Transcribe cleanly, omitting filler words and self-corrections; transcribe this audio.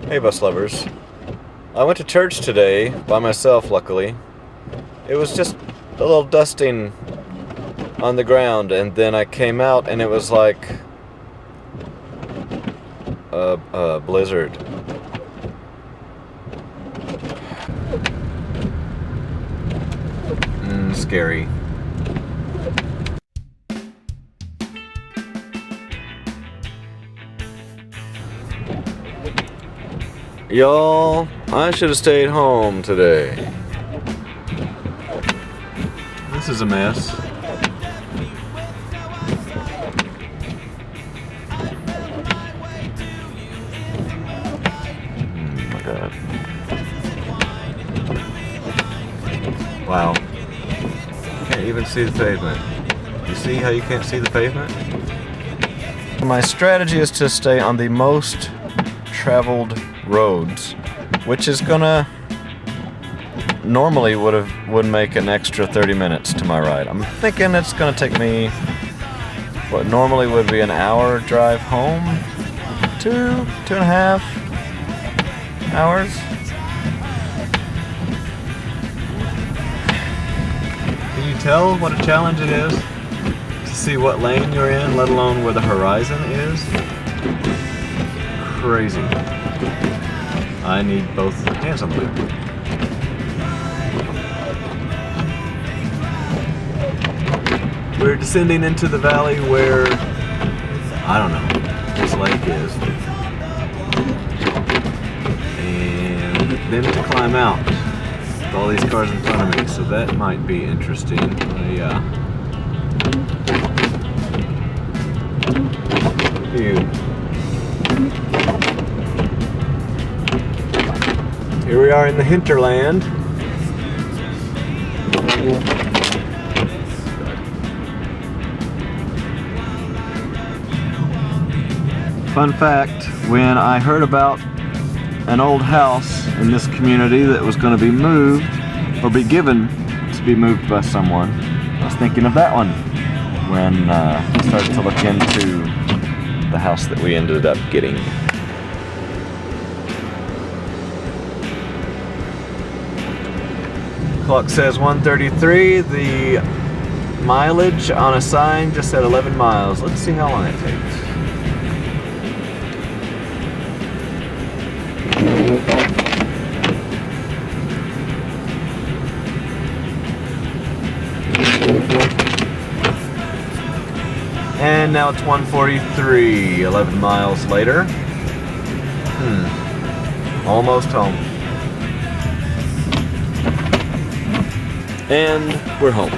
Hey bus lovers. I went to church today by myself, luckily. It was just a little dusting on the ground, and then I came out and it was like a blizzard. Scary. Y'all, I should have stayed home today. This is a mess. Oh my God. Wow. Can't even see the pavement. You see how you can't see the pavement? My strategy is to stay on the most traveled roads, which is gonna normally would make an extra 30 minutes to my ride. I'm thinking it's gonna take me what normally would be an hour drive home, 2.5 hours. Can you tell what a challenge it is to see what lane you're in, let alone where the horizon is? Crazy. I need both hands on the wheel. We're descending into the valley where, I don't know, this lake is. And then to climb out with all these cars in front of me, so that might be interesting. Yeah. Here we are in the hinterland. Fun fact, when I heard about an old house in this community that was going to be moved, or be given to be moved by someone, I was thinking of that one when I started to look into the house that we ended up getting. Clock says 1:33. The mileage on a sign just said 11 miles. Let's see how long it takes. And now it's 1:43, 11 miles later. Almost home. And we're home.